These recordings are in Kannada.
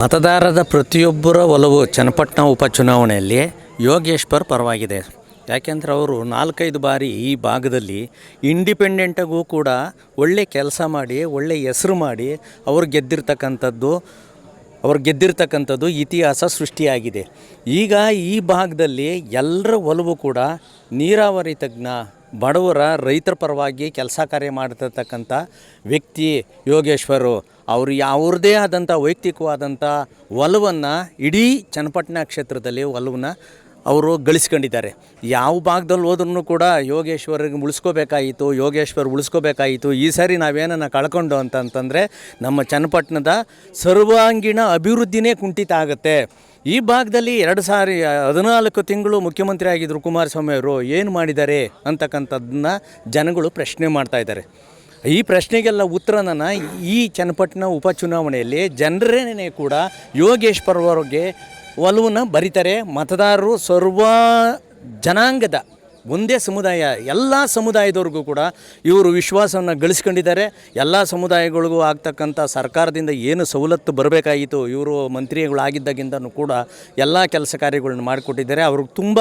ಮತದಾರರ ಪ್ರತಿಯೊಬ್ಬರ ಒಲವು ಚನ್ನಪಟ್ಟಣ ಉಪಚುನಾವಣೆಯಲ್ಲಿ ಯೋಗೇಶ್ವರ್ ಪರವಾಗಿದೆ. ಯಾಕೆಂದರೆ ಅವರು 4-5 ಬಾರಿ ಈ ಭಾಗದಲ್ಲಿ ಇಂಡಿಪೆಂಡೆಂಟಾಗೂ ಕೂಡ ಒಳ್ಳೆ ಕೆಲಸ ಮಾಡಿ ಒಳ್ಳೆ ಹೆಸರು ಮಾಡಿ ಅವರು ಗೆದ್ದಿರ್ತಕ್ಕಂಥದ್ದು ಇತಿಹಾಸ ಸೃಷ್ಟಿಯಾಗಿದೆ. ಈಗ ಈ ಭಾಗದಲ್ಲಿ ಎಲ್ಲರ ಒಲವು ಕೂಡ ನೀರಾವರಿ ತಜ್ಞ, ಬಡವರ ರೈತರ ಪರವಾಗಿ ಕೆಲಸ ಕಾರ್ಯ ಮಾಡ್ತಿರ್ತಕ್ಕಂಥ ವ್ಯಕ್ತಿ ಯೋಗೇಶ್ವರು. ಅವರು ಅವ್ರದ್ದೇ ಆದಂಥ ವೈಯಕ್ತಿಕವಾದಂಥ ಒಲವನ್ನು ಇಡೀ ಚನ್ನಪಟ್ಟಣ ಕ್ಷೇತ್ರದಲ್ಲಿ ಒಲವನ್ನು ಅವರು ಗಳಿಸ್ಕೊಂಡಿದ್ದಾರೆ. ಯಾವ ಭಾಗದಲ್ಲಿ ಹೋದ್ರೂ ಕೂಡ ಯೋಗೇಶ್ವರಿಗೆ ಉಳಿಸ್ಕೋಬೇಕಾಯಿತು. ಈ ಸಾರಿ ನಾವೇನನ್ನು ಕಳ್ಕೊಂಡು ಅಂತಂದರೆ ನಮ್ಮ ಚನ್ನಪಟ್ಟಣದ ಸರ್ವಾಂಗೀಣ ಅಭಿವೃದ್ಧಿನೇ ಕುಂಠಿತ ಆಗುತ್ತೆ. ಈ ಭಾಗದಲ್ಲಿ 2014 ತಿಂಗಳು ಮುಖ್ಯಮಂತ್ರಿ ಆಗಿದ್ದರು ಕುಮಾರಸ್ವಾಮಿ ಅವರು, ಏನು ಮಾಡಿದ್ದಾರೆ ಅಂತಕ್ಕಂಥದ್ದನ್ನ ಜನಗಳು ಪ್ರಶ್ನೆ ಮಾಡ್ತಾಯಿದ್ದಾರೆ. ಈ ಪ್ರಶ್ನೆಗೆಲ್ಲ ಉತ್ತರನ ಈ ಚನ್ನಪಟ್ಟಣ ಉಪಚುನಾವಣೆಯಲ್ಲಿ ಜನರೇನೇ ಕೂಡ ಯೋಗೇಶ್ವರ್ ಅವರಿಗೆ ಒಲವನ್ನು ಬರೀತಾರೆ. ಮತದಾರರು ಸರ್ವ ಜನಾಂಗದ ಒಂದೇ ಸಮುದಾಯ, ಎಲ್ಲ ಸಮುದಾಯದವ್ರಿಗೂ ಕೂಡ ಇವರು ವಿಶ್ವಾಸವನ್ನು ಗಳಿಸ್ಕೊಂಡಿದ್ದಾರೆ. ಎಲ್ಲ ಸಮುದಾಯಗಳಿಗೂ ಆಗ್ತಕ್ಕಂಥ ಸರ್ಕಾರದಿಂದ ಏನು ಸವಲತ್ತು ಬರಬೇಕಾಗಿತ್ತು, ಇವರು ಮಂತ್ರಿಗಳಾಗಿದ್ದಾಗಿಂದನೂ ಕೂಡ ಎಲ್ಲ ಕೆಲಸ ಕಾರ್ಯಗಳನ್ನ ಮಾಡಿಕೊಟ್ಟಿದ್ದಾರೆ. ಅವ್ರಿಗೆ ತುಂಬ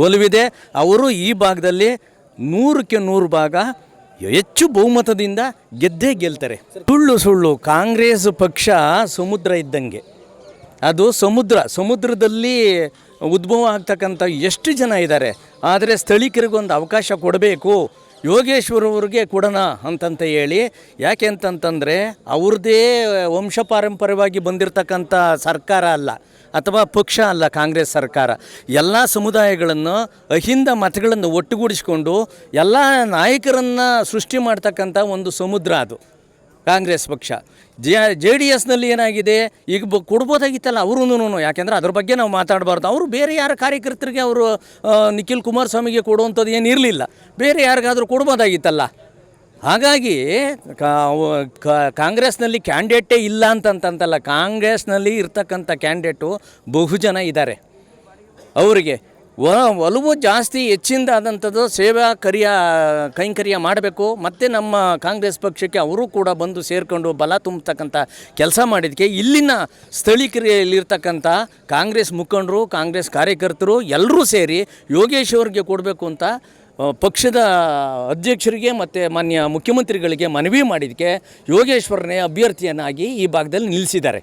ಒಲವಿದೆ. ಅವರು ಈ ಭಾಗದಲ್ಲಿ 100ಕ್ಕೆ 100 ಭಾಗ ಹೆಚ್ಚು ಬಹುಮತದಿಂದ ಗೆಲ್ತಾರೆ. ಸುಳ್ಳು ಕಾಂಗ್ರೆಸ್ ಪಕ್ಷ ಸಮುದ್ರ ಇದ್ದಂಗೆ. ಅದು ಸಮುದ್ರದಲ್ಲಿ ಉದ್ಭವ ಆಗ್ತಕ್ಕಂಥ ಎಷ್ಟು ಜನ ಇದ್ದಾರೆ. ಆದರೆ ಸ್ಥಳೀಕರಿಗೊಂದು ಅವಕಾಶ ಕೊಡಬೇಕು, ಯೋಗೇಶ್ವರವ್ರಿಗೆ ಕೊಡೋಣ ಅಂತಂತ ಹೇಳಿ. ಯಾಕೆ ಅಂತಂತಂದರೆ ಅವ್ರದ್ದೇ ವಂಶ ಪಾರಂಪರ್ಯವಾಗಿ ಬಂದಿರತಕ್ಕಂಥ ಸರ್ಕಾರ ಅಲ್ಲ, ಅಥವಾ ಪಕ್ಷ ಅಲ್ಲ ಕಾಂಗ್ರೆಸ್ ಸರ್ಕಾರ. ಎಲ್ಲ ಸಮುದಾಯಗಳನ್ನು ಅಹಿಂದ ಮತಗಳನ್ನು ಒಟ್ಟುಗೂಡಿಸಿಕೊಂಡು ಎಲ್ಲ ನಾಯಕರನ್ನು ಸೃಷ್ಟಿ ಮಾಡ್ತಕ್ಕಂಥ ಒಂದು ಸಮುದ್ರ ಅದು ಕಾಂಗ್ರೆಸ್ ಪಕ್ಷ. JDSನಲ್ಲಿ ಏನಾಗಿದೆ, ಈಗ ಕೊಡ್ಬೋದಾಗಿತ್ತಲ್ಲ ಅವ್ರೂ. ಯಾಕೆಂದರೆ ಅದ್ರ ಬಗ್ಗೆ ನಾವು ಮಾತಾಡಬಾರ್ದು. ಅವರು ಬೇರೆ ಯಾರ ಕಾರ್ಯಕರ್ತರಿಗೆ ಅವರು ನಿಖಿಲ್ ಕುಮಾರಸ್ವಾಮಿಗೆ ಕೊಡುವಂಥದ್ದು ಏನಿರಲಿಲ್ಲ, ಬೇರೆ ಯಾರಿಗಾದರೂ ಕೊಡ್ಬೋದಾಗಿತ್ತಲ್ಲ. ಹಾಗಾಗಿ ಕಾಂಗ್ರೆಸ್ನಲ್ಲಿ ಕ್ಯಾಂಡಿಡೇಟೇ ಇಲ್ಲ ಅಂತಂತಲ್ಲ, ಕಾಂಗ್ರೆಸ್ನಲ್ಲಿ ಇರ್ತಕ್ಕಂಥ ಕ್ಯಾಂಡಿಡೇಟು ಬಹುಜನ ಇದ್ದಾರೆ. ಅವರಿಗೆ ಒಲವು ಜಾಸ್ತಿ ಹೆಚ್ಚಿಂದಾದಂಥದ್ದು ಸೇವಾ ಕೈಂಕರ್ಯ ಮಾಡಬೇಕು. ಮತ್ತು ನಮ್ಮ ಕಾಂಗ್ರೆಸ್ ಪಕ್ಷಕ್ಕೆ ಅವರು ಕೂಡ ಬಂದು ಸೇರಿಕೊಂಡು ಬಲ ತುಂಬತಕ್ಕಂಥ ಕೆಲಸ ಮಾಡಿದ್ದಕ್ಕೆ ಇಲ್ಲಿನ ಸ್ಥಳೀಕರಿಯಲ್ಲಿರ್ತಕ್ಕಂಥ ಕಾಂಗ್ರೆಸ್ ಮುಖಂಡರು, ಕಾಂಗ್ರೆಸ್ ಕಾರ್ಯಕರ್ತರು ಎಲ್ಲರೂ ಸೇರಿ ಯೋಗೇಶ್ವರ್ಗೆ ಕೊಡಬೇಕು ಅಂತ ಪಕ್ಷದ ಅಧ್ಯಕ್ಷರಿಗೆ ಮತ್ತು ಮಾನ್ಯ ಮುಖ್ಯಮಂತ್ರಿಗಳಿಗೆ ಮನವಿ ಮಾಡಿದ್ದಕ್ಕೆ ಯೋಗೇಶ್ವರನೇ ಅಭ್ಯರ್ಥಿಯನ್ನಾಗಿ ಈ ಭಾಗದಲ್ಲಿ ನಿಲ್ಲಿಸಿದ್ದಾರೆ.